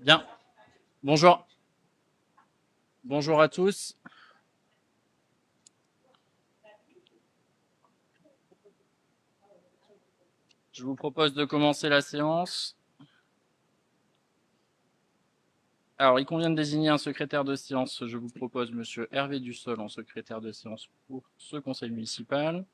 Bien, bonjour. Bonjour à tous. Je vous propose de commencer la séance. Alors, il convient de désigner un secrétaire de séance. Je vous propose Monsieur Hervé Dussol en secrétaire de séance pour ce conseil municipal.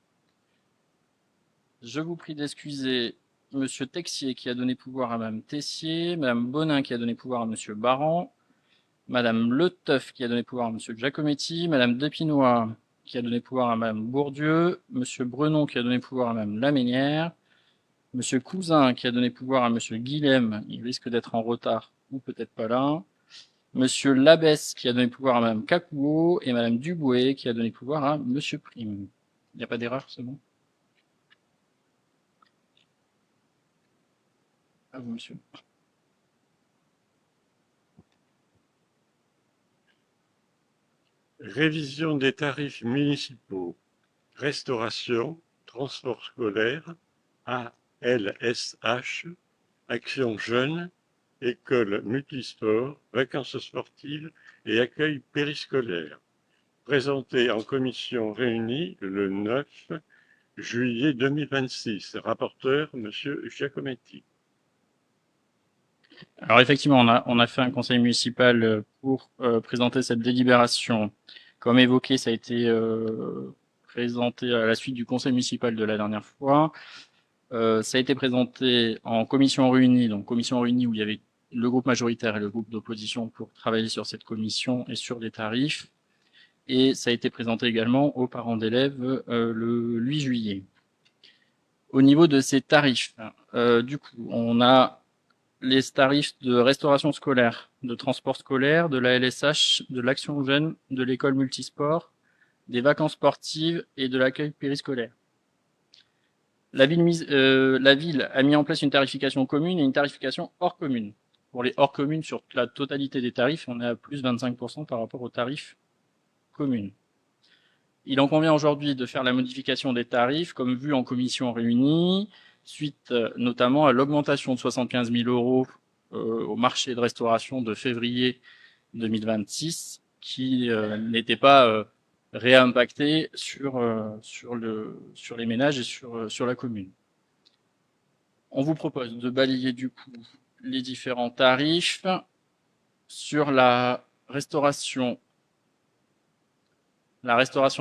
Je vous prie d'excuser Monsieur Texier qui a donné pouvoir à Madame Tessier, Madame Bonin qui a donné pouvoir à Monsieur Baran, Madame Leteuf qui a donné pouvoir à Monsieur Giacometti, Madame Depinois qui a donné pouvoir à Madame Bourdieu, Monsieur Brenon qui a donné pouvoir à Madame Laménière, Monsieur Cousin qui a donné pouvoir à Monsieur Guilhem, il risque d'être en retard ou peut-être pas là. Monsieur Labesse qui a donné pouvoir à Madame Capouot et Madame Duboué qui a donné pouvoir à Monsieur Prime. Il n'y a pas d'erreur, c'est bon? À vous, monsieur. Révision des tarifs municipaux, restauration, transport scolaire, ALSH, Action Jeune, école multisport, vacances sportives et accueil périscolaire. Présenté en commission réunie le 9 juillet 2026. Rapporteur, Monsieur Giacometti. Alors effectivement, on a fait un conseil municipal pour présenter cette délibération. Comme évoqué, ça a été présenté à la suite du conseil municipal de la dernière fois. Ça a été présenté en commission réunie, donc commission réunie où il y avait le groupe majoritaire et le groupe d'opposition pour travailler sur cette commission et sur les tarifs. Et ça a été présenté également aux parents d'élèves le 8 juillet. Au niveau de ces tarifs, du coup, on a les tarifs de restauration scolaire, de transport scolaire, de la LSH, de l'action jeune, de l'école multisport, des vacances sportives et de l'accueil périscolaire. La ville a mis en place une tarification commune et une tarification hors commune. Pour les hors communes, sur la totalité des tarifs, on est à plus 25% par rapport aux tarifs communes. Il en convient aujourd'hui de faire la modification des tarifs, comme vu en commission réunie, suite notamment à l'augmentation de 75 000 euros au marché de restauration de février 2026, qui n'était pas réimpacté sur les ménages et sur la commune. On vous propose de balayer du coup les différents tarifs sur la restauration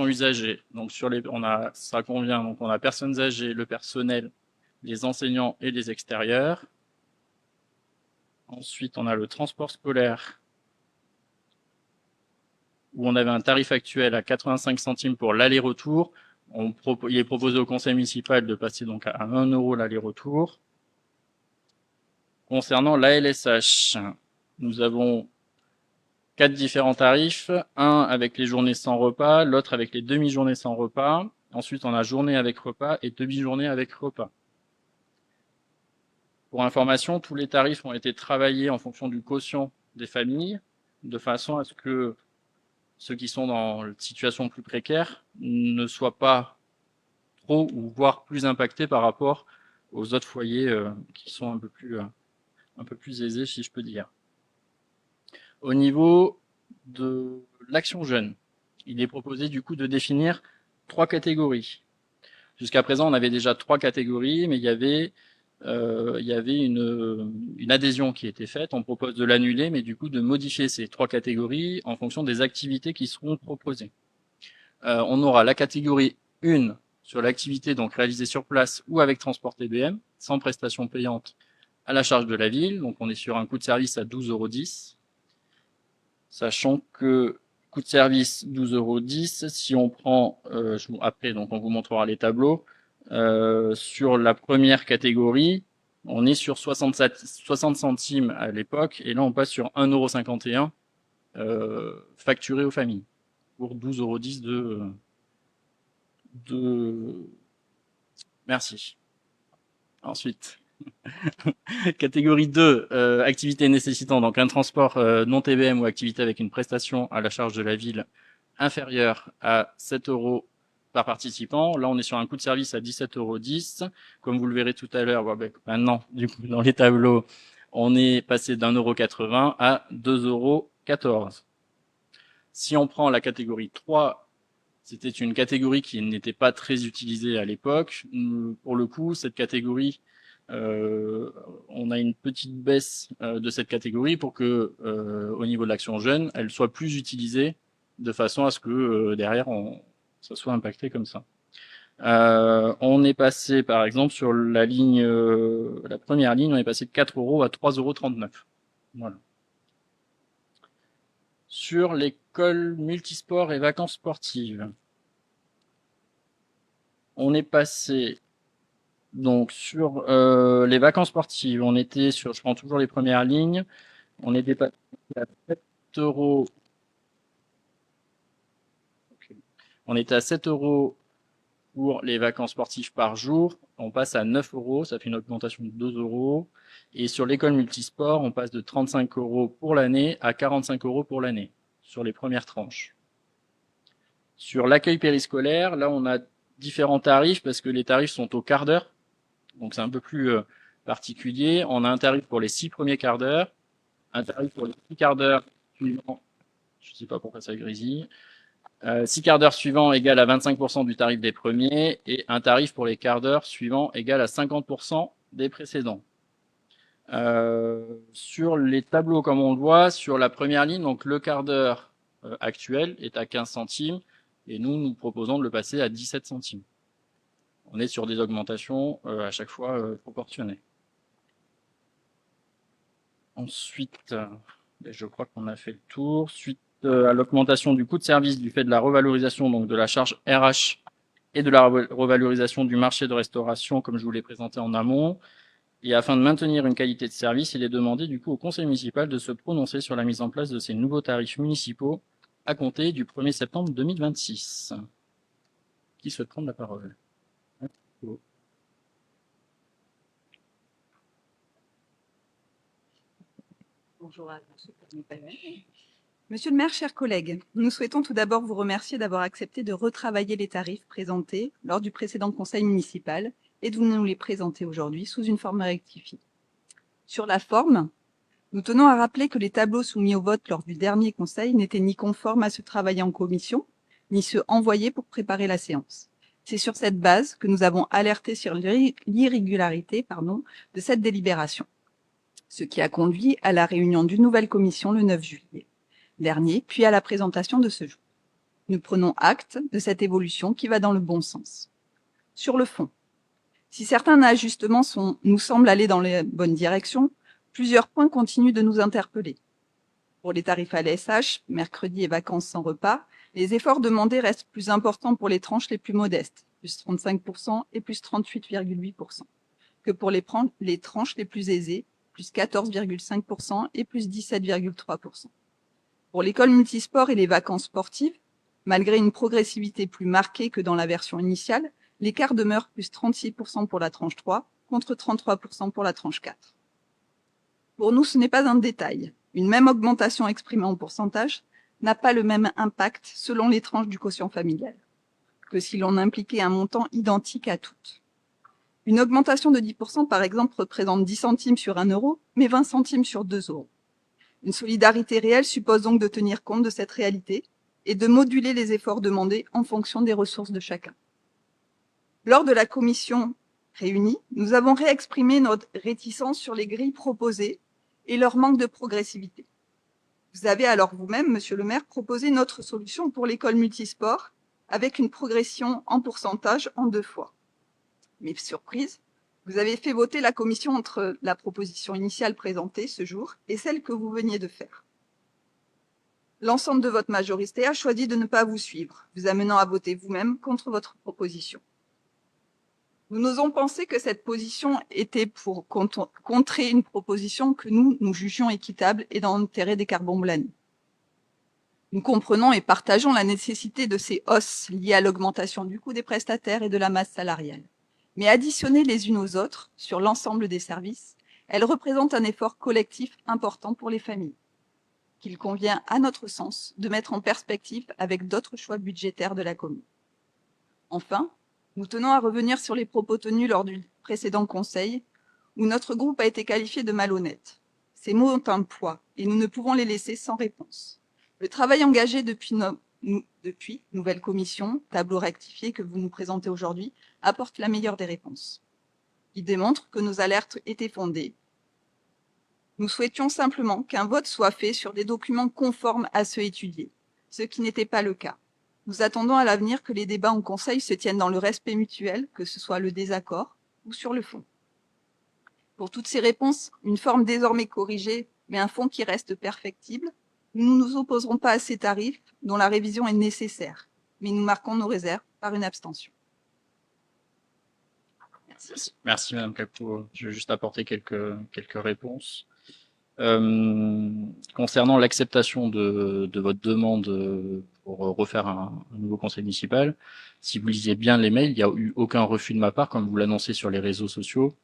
usagée. Donc ça convient. Donc on a personnes âgées, le personnel, les enseignants et les extérieurs. Ensuite, on a le transport scolaire où on avait un tarif actuel à 85 centimes pour l'aller-retour. Il est proposé au conseil municipal de passer donc à 1 euro l'aller-retour. Concernant l'ALSH, nous avons 4 différents tarifs, un avec les journées sans repas, l'autre avec les demi-journées sans repas. Ensuite, on a journée avec repas et demi-journée avec repas. Pour information, tous les tarifs ont été travaillés en fonction du quotient des familles, de façon à ce que ceux qui sont dans une situation plus précaire ne soient pas trop ou voire plus impactés par rapport aux autres foyers qui sont un peu plus aisés, si je peux dire. Au niveau de l'action jeune, il est proposé du coup de définir 3 catégories. Jusqu'à présent, on avait déjà 3 catégories, mais il y avait une adhésion qui était faite. On propose de l'annuler, mais du coup de modifier ces 3 catégories en fonction des activités qui seront proposées. On aura la catégorie 1 sur l'activité donc réalisée sur place ou avec transport TBM, sans prestation payante à la charge de la ville. Donc on est sur un coût de service à 12,10 €. Sachant que coût de service 12,10 €. Si on prend, après, donc on vous montrera les tableaux. Sur la première catégorie, on est sur 60 centimes à l'époque, et là on passe sur 1,51 € facturé aux familles pour 12,10 € de... Merci. Ensuite, catégorie 2, activité nécessitant donc un transport non TBM ou activité avec une prestation à la charge de la ville inférieure à 7 € par participant. Là, on est sur un coût de service à 17,10 €. Comme vous le verrez tout à l'heure, maintenant, du coup, dans les tableaux, on est passé d'1,80 € à 2,14 €. Si on prend la catégorie 3, c'était une catégorie qui n'était pas très utilisée à l'époque. Pour le coup, cette catégorie, on a une petite baisse de cette catégorie pour que, au niveau de l'Action Jeune, elle soit plus utilisée de façon à ce que derrière, ça soit impacté comme ça. On est passé, par exemple, sur la ligne, la première ligne, on est passé de 4 € à 3,39 €. Voilà. Sur l'école multisport et vacances sportives, on est passé donc sur les vacances sportives, on était sur, je prends toujours les premières lignes, on était passé à 7 €. On était à 7 € pour les vacances sportives par jour, on passe à 9 €, ça fait une augmentation de 2 €. Et sur l'école multisport, on passe de 35 € pour l'année à 45 € pour l'année, sur les premières tranches. Sur l'accueil périscolaire, là, on a différents tarifs parce que les tarifs sont au quart d'heure, donc c'est un peu plus particulier. On a un tarif pour les 6 premiers quarts d'heure, un tarif pour les 6 quarts d'heure suivants, je sais pas pourquoi ça grésille, 6 quarts d'heure suivants égale à 25% du tarif des premiers et un tarif pour les quarts d'heure suivants égal à 50% des précédents. Sur les tableaux, comme on le voit, sur la première ligne, donc le quart d'heure actuel est à 15 centimes et nous proposons de le passer à 17 centimes. On est sur des augmentations à chaque fois proportionnées. Ensuite, je crois qu'on a fait le tour. Suite à l'augmentation du coût de service du fait de la revalorisation donc de la charge RH et de la revalorisation du marché de restauration, comme je vous l'ai présenté en amont. Et afin de maintenir une qualité de service, il est demandé du coup au conseil municipal de se prononcer sur la mise en place de ces nouveaux tarifs municipaux à compter du 1er septembre 2026. Qui souhaite prendre la parole? Bonjour à tous. Monsieur le maire, chers collègues, nous souhaitons tout d'abord vous remercier d'avoir accepté de retravailler les tarifs présentés lors du précédent conseil municipal et de nous les présenter aujourd'hui sous une forme rectifiée. Sur la forme, nous tenons à rappeler que les tableaux soumis au vote lors du dernier conseil n'étaient ni conformes à ceux travaillés en commission, ni ceux envoyés pour préparer la séance. C'est sur cette base que nous avons alerté sur l'irrégularité de cette délibération, ce qui a conduit à la réunion d'une nouvelle commission le 9 juillet dernier, puis à la présentation de ce jour. Nous prenons acte de cette évolution qui va dans le bon sens. Sur le fond, si certains ajustements nous semblent aller dans la bonne direction, plusieurs points continuent de nous interpeller. Pour les tarifs à l'ASH, mercredi et vacances sans repas, les efforts demandés restent plus importants pour les tranches les plus modestes, plus 35% et plus 38,8%, que pour les tranches les plus aisées, plus 14,5% et plus 17,3%. Pour l'école multisport et les vacances sportives, malgré une progressivité plus marquée que dans la version initiale, l'écart demeure plus 36% pour la tranche 3 contre 33% pour la tranche 4. Pour nous, ce n'est pas un détail. Une même augmentation exprimée en pourcentage n'a pas le même impact selon les tranches du quotient familial que si l'on impliquait un montant identique à toutes. Une augmentation de 10%, par exemple, représente 10 centimes sur 1 euro, mais 20 centimes sur 2 euros. Une solidarité réelle suppose donc de tenir compte de cette réalité et de moduler les efforts demandés en fonction des ressources de chacun. Lors de la commission réunie, nous avons réexprimé notre réticence sur les grilles proposées et leur manque de progressivité. Vous avez alors vous-même, monsieur le maire, proposé notre solution pour l'école multisport avec une progression en pourcentage en 2 fois. Mais surprise, vous avez fait voter la commission entre la proposition initiale présentée ce jour et celle que vous veniez de faire. L'ensemble de votre majorité a choisi de ne pas vous suivre, vous amenant à voter vous-même contre votre proposition. Nous n'osons penser que cette position était pour contrer une proposition que nous jugions équitable et dans l'intérêt des Carbon-Blani. Nous comprenons et partageons la nécessité de ces hausses liées à l'augmentation du coût des prestataires et de la masse salariale. Mais additionnées les unes aux autres, sur l'ensemble des services, elles représentent un effort collectif important pour les familles, qu'il convient, à notre sens, de mettre en perspective avec d'autres choix budgétaires de la commune. Enfin, nous tenons à revenir sur les propos tenus lors du précédent conseil, où notre groupe a été qualifié de malhonnête. Ces mots ont un poids et nous ne pouvons les laisser sans réponse. Le travail engagé depuis nouvelle commission, tableau rectifié que vous nous présentez aujourd'hui, apporte la meilleure des réponses. Il démontre que nos alertes étaient fondées. Nous souhaitions simplement qu'un vote soit fait sur des documents conformes à ceux étudiés, ce qui n'était pas le cas. Nous attendons à l'avenir que les débats en Conseil se tiennent dans le respect mutuel, que ce soit le désaccord ou sur le fond. Pour toutes ces réponses, une forme désormais corrigée, mais un fond qui reste perfectible, nous ne nous opposerons pas à ces tarifs dont la révision est nécessaire, mais nous marquons nos réserves par une abstention. Merci. Merci Madame Capot. Je vais juste apporter quelques réponses. Concernant l'acceptation de votre demande pour refaire un nouveau conseil municipal, si vous lisiez bien les mails, il n'y a eu aucun refus de ma part, comme vous l'annoncez sur les réseaux sociaux.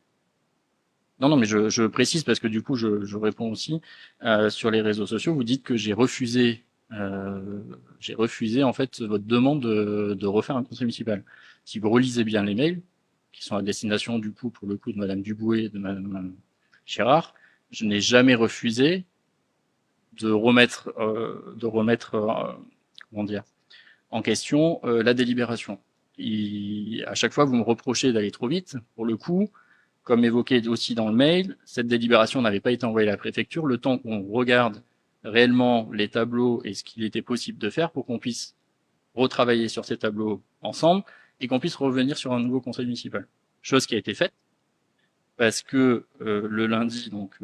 Non, mais je précise parce que du coup, je réponds aussi. Sur les réseaux sociaux, vous dites que j'ai refusé en fait votre demande de refaire un conseil municipal. Si vous relisez bien les mails, qui sont à destination du coup, pour le coup, de Madame Dubois et de Madame Chérard, je n'ai jamais refusé de remettre comment dire, en question la délibération. À chaque fois, vous me reprochez d'aller trop vite. Pour le coup, comme évoqué aussi dans le mail, cette délibération n'avait pas été envoyée à la préfecture, le temps qu'on regarde réellement les tableaux et ce qu'il était possible de faire pour qu'on puisse retravailler sur ces tableaux ensemble et qu'on puisse revenir sur un nouveau conseil municipal. Chose qui a été faite, parce que le lundi, donc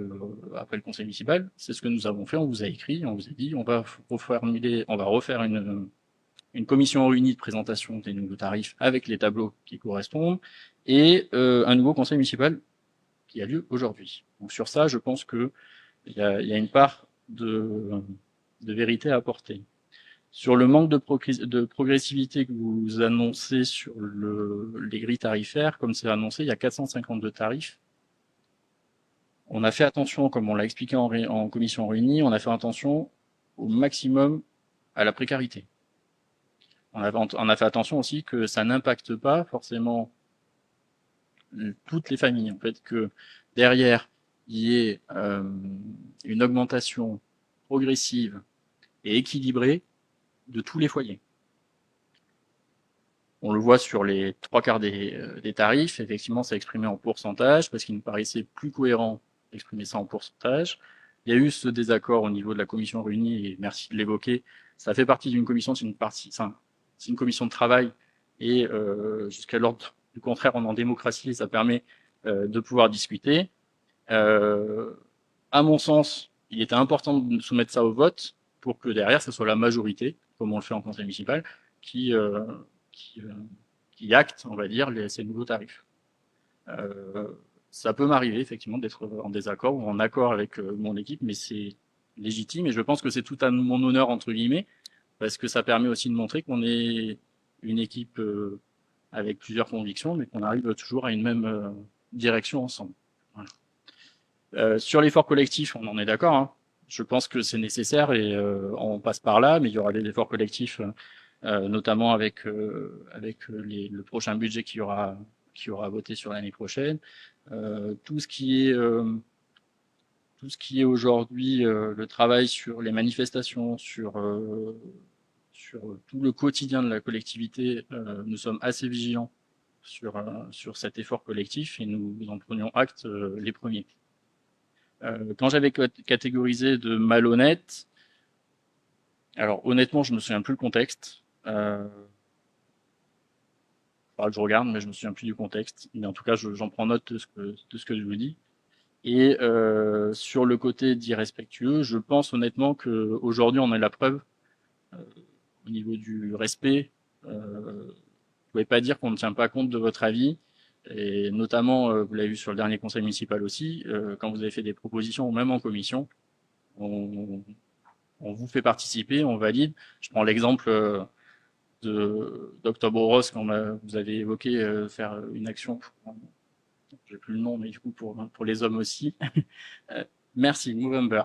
après le conseil municipal, c'est ce que nous avons fait, on vous a écrit, on vous a dit, on va refaire une commission réunie de présentation des nouveaux tarifs avec les tableaux qui correspondent, et un nouveau conseil municipal qui a lieu aujourd'hui. Donc sur ça, je pense que il y a une part de vérité à apporter. Sur le manque de progressivité que vous annoncez sur les grilles tarifaires, comme c'est annoncé, il y a 452 tarifs. On a fait attention, comme on l'a expliqué en commission réunie, on a fait attention au maximum à la précarité. On a fait attention aussi que ça n'impacte pas forcément toutes les familles, en fait, que derrière il y ait une augmentation progressive et équilibrée de tous les foyers. On le voit sur les 3/4 des tarifs, effectivement c'est exprimé en pourcentage, parce qu'il nous paraissait plus cohérent d'exprimer ça en pourcentage. Il y a eu ce désaccord au niveau de la commission réunie, et merci de l'évoquer. Ça fait partie d'une commission, c'est une commission de travail, et jusqu'à l'ordre du contraire, on est en démocratie, et ça permet de pouvoir discuter. À mon sens, il était important de soumettre ça au vote pour que derrière, ce soit la majorité, comme on le fait en conseil municipal, qui acte, on va dire, ces nouveaux tarifs. Ça peut m'arriver effectivement d'être en désaccord ou en accord avec mon équipe, mais c'est légitime et je pense que c'est tout à mon honneur entre guillemets, parce que ça permet aussi de montrer qu'on est une équipe avec plusieurs convictions, mais qu'on arrive toujours à une même direction ensemble. Voilà. Sur l'effort collectif, on en est d'accord. Hein. Je pense que c'est nécessaire et on passe par là, mais il y aura des efforts collectifs, notamment avec le prochain budget qui aura voté sur l'année prochaine. Tout ce qui est aujourd'hui le travail sur les manifestations, sur tout le quotidien de la collectivité, nous sommes assez vigilants sur cet effort collectif et nous en prenions acte les premiers. Quand j'avais catégorisé de malhonnête, alors honnêtement, je me souviens plus le contexte. Faudra que je regarde, mais je me souviens plus du contexte. Mais en tout cas, j'en prends note de ce que je vous dis. Et sur le côté d'irrespectueux, je pense honnêtement que aujourd'hui, on a la preuve au niveau du respect. Vous pouvez pas dire qu'on ne tient pas compte de votre avis. Et notamment, vous l'avez vu sur le dernier conseil municipal aussi, quand vous avez fait des propositions, ou même en commission, on vous fait participer, on valide. Je prends l'exemple d'Octobre Rose quand vous avez évoqué faire une action pour, j'ai plus le nom, mais du coup pour les hommes aussi. Merci, Movember.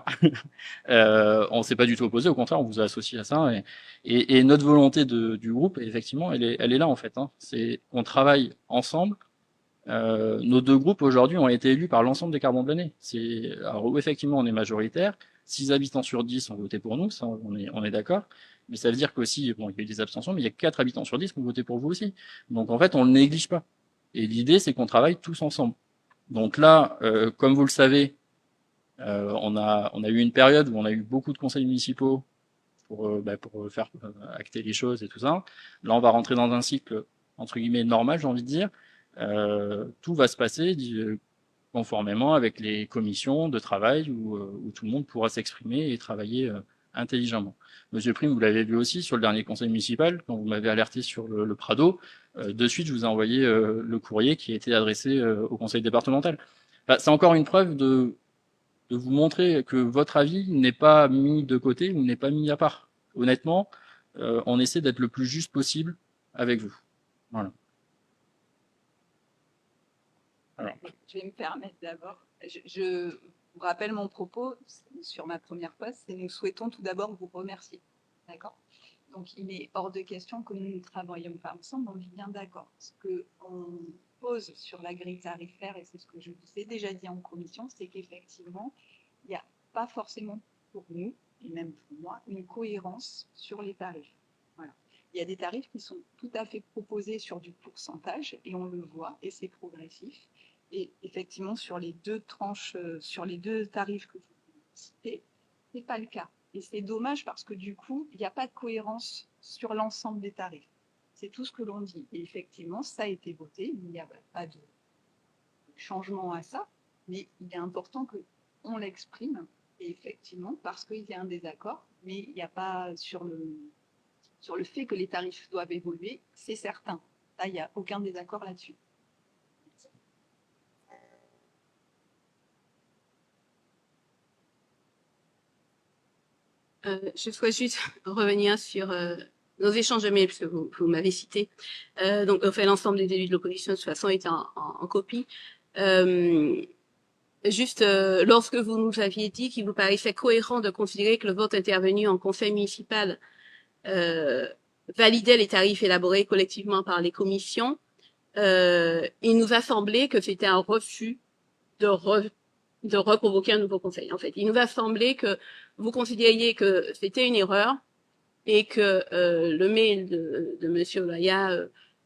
On s'est pas du tout opposé, au contraire, on vous a associé à ça. Et notre volonté du groupe, effectivement, elle est là en fait. Hein. C'est on travaille ensemble Nos deux groupes aujourd'hui ont été élus par l'ensemble des carbone blindés. Alors où effectivement on est majoritaire, 6 habitants sur 10 ont voté pour nous, ça on est d'accord. Mais ça veut dire qu'aussi, bon, il y a eu des abstentions, mais il y a 4 habitants sur 10 qui ont voté pour vous aussi. Donc en fait, on le néglige pas. Et l'idée, c'est qu'on travaille tous ensemble. Donc là, comme vous le savez, on a eu une période où on a eu beaucoup de conseils municipaux pour faire acter les choses et tout ça. Là, on va rentrer dans un cycle entre guillemets normal, j'ai envie de dire. Tout va se passer conformément avec les commissions de travail où tout le monde pourra s'exprimer et travailler intelligemment. Monsieur Prime, vous l'avez vu aussi sur le dernier conseil municipal, quand vous m'avez alerté sur le Prado, de suite je vous ai envoyé le courrier qui a été adressé au conseil départemental. Enfin, c'est encore une preuve de vous montrer que votre avis n'est pas mis de côté ou n'est pas mis à part. Honnêtement, on essaie d'être le plus juste possible avec vous. Voilà. Alors. Je vais me permettre d'abord. Je vous rappelle mon propos sur ma première poste, c'est nous souhaitons tout d'abord vous remercier. D'accord? Donc, il est hors de question que nous ne travaillions pas ensemble, on est bien d'accord. Ce qu'on pose sur la grille tarifaire, et c'est ce que je vous ai déjà dit en commission, c'est qu'effectivement, il n'y a pas forcément pour nous, et même pour moi, une cohérence sur les tarifs. Voilà. Il y a des tarifs qui sont tout à fait proposés sur du pourcentage, et on le voit, et c'est progressif. Et effectivement, sur les deux tranches, sur les deux tarifs que vous citez, ce n'est pas le cas. Et c'est dommage parce que du coup, il n'y a pas de cohérence sur l'ensemble des tarifs. C'est tout ce que l'on dit. Et effectivement, ça a été voté. Il n'y a pas de changement à ça. Mais il est important qu'on l'exprime. Et effectivement, parce qu'il y a un désaccord, mais il n'y a pas sur le fait que les tarifs doivent évoluer, c'est certain. Là, il n'y a aucun désaccord là-dessus. Je souhaite juste revenir sur nos échanges de mails, parce que vous m'avez cité. Donc, on fait l'ensemble des élus de l'opposition, de toute façon, étaient en copie. Juste, lorsque vous nous aviez dit qu'il vous paraissait cohérent de considérer que le vote intervenu en conseil municipal validait les tarifs élaborés collectivement par les commissions, il nous a semblé que c'était un refus de reconvoquer un nouveau conseil. En fait, il nous a semblé que vous considériez que c'était une erreur et que le mail de Monsieur Laya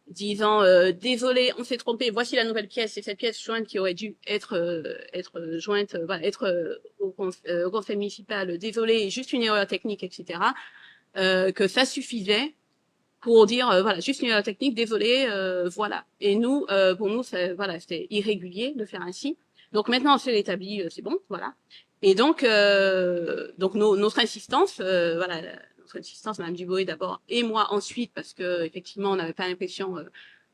disant désolé, on s'est trompé, voici la nouvelle pièce, c'est cette pièce jointe qui aurait dû être jointe, voilà, être au conseil municipal, désolé, juste une erreur technique, etc. Que ça suffisait pour dire voilà, juste une erreur technique, désolé, voilà. Et nous, pour nous, voilà, c'était irrégulier de faire ainsi. Donc maintenant, c'est établi, c'est bon, voilà. Et donc notre insistance, voilà, notre insistance, Madame Dubois d'abord et moi ensuite, parce que effectivement, on n'avait pas l'impression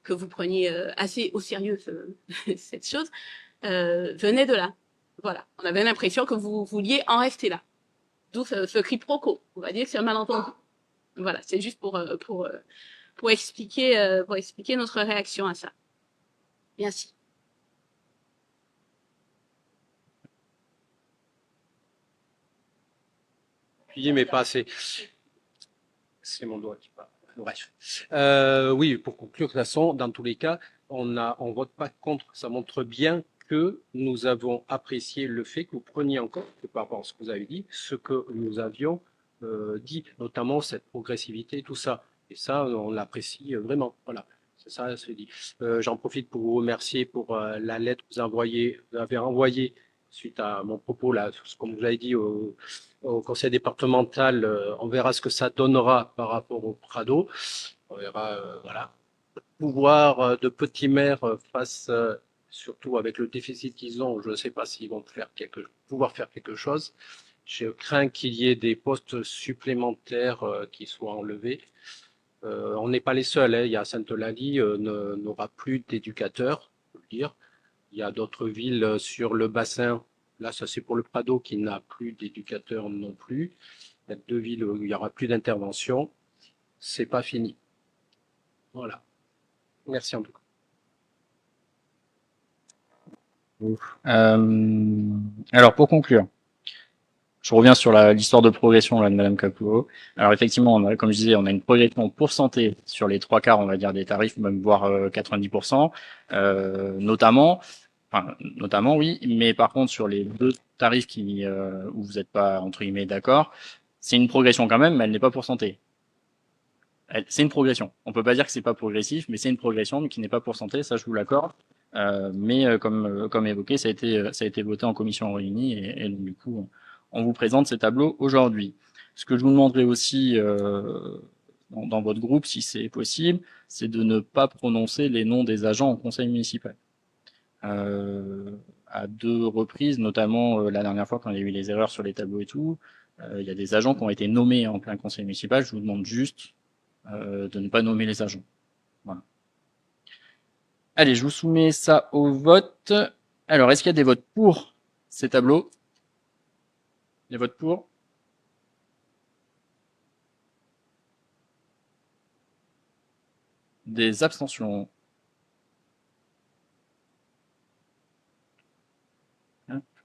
que vous preniez assez au sérieux cette chose, venait de là. Voilà, on avait l'impression que vous vouliez en rester là. D'où ce quiproquo. On va dire que c'est un malentendu. Voilà, c'est juste pour expliquer notre réaction à ça. Merci. Mais pas assez. C'est mon doigt qui parle. Bref. Oui, pour conclure, de toute façon, dans tous les cas, on vote pas contre. Ça montre bien que nous avons apprécié le fait que vous preniez en compte, par rapport à ce que vous avez dit, ce que nous avions dit, notamment cette progressivité, tout ça. Et ça, on l'apprécie vraiment. Voilà. C'est ça, c'est dit. J'en profite pour vous remercier pour la lettre que vous avez envoyée suite à mon propos, là, comme vous l'avez dit, au conseil départemental. On verra ce que ça donnera par rapport au Prado. On verra, voilà. Pouvoir de petits maires face, surtout avec le déficit qu'ils ont, je ne sais pas s'ils vont pouvoir faire quelque chose. Je crains qu'il y ait des postes supplémentaires qui soient enlevés. On n'est pas les seuls, hein. Il y a Sainte-Eulalie n'aura plus d'éducateurs, je veux dire. Il y a d'autres villes sur le bassin. Là, ça c'est pour le Prado qui n'a plus d'éducateurs non plus. Il y a 2 villes où il n'y aura plus d'intervention. C'est pas fini. Voilà. Merci en tout cas. Alors pour conclure, je reviens sur l'histoire de progression là, de Madame Capouo. Alors effectivement, comme je disais, on a une progression pour santé sur les 3/4, on va dire, des tarifs, même voire 90%, notamment, oui, mais par contre sur les 2 tarifs où vous n'êtes pas entre guillemets d'accord, c'est une progression quand même, mais elle n'est pas pour santé. C'est une progression. On peut pas dire que c'est pas progressif, mais c'est une progression, mais qui n'est pas pour santé, ça je vous l'accorde. Mais comme évoqué, ça a été voté en commission réunie et donc du coup, on vous présente ces tableaux aujourd'hui. Ce que je vous demanderai aussi dans votre groupe, si c'est possible, c'est de ne pas prononcer les noms des agents au conseil municipal. À 2 reprises, notamment la dernière fois quand il y a eu les erreurs sur les tableaux et tout, il y a des agents qui ont été nommés en plein conseil municipal. Je vous demande juste de ne pas nommer les agents. Voilà. Allez, je vous soumets ça au vote. Alors, est-ce qu'il y a des votes pour ces tableaux? Des votes pour? Des abstentions?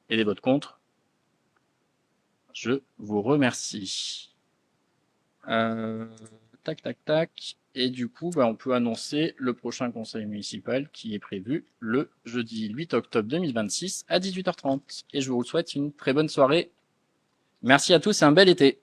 Et des votes contre? Je vous remercie. Tac, tac, tac. Et du coup, on peut annoncer le prochain conseil municipal qui est prévu le jeudi 8 octobre 2026 à 18h30. Et je vous souhaite une très bonne soirée. Merci à tous et un bel été.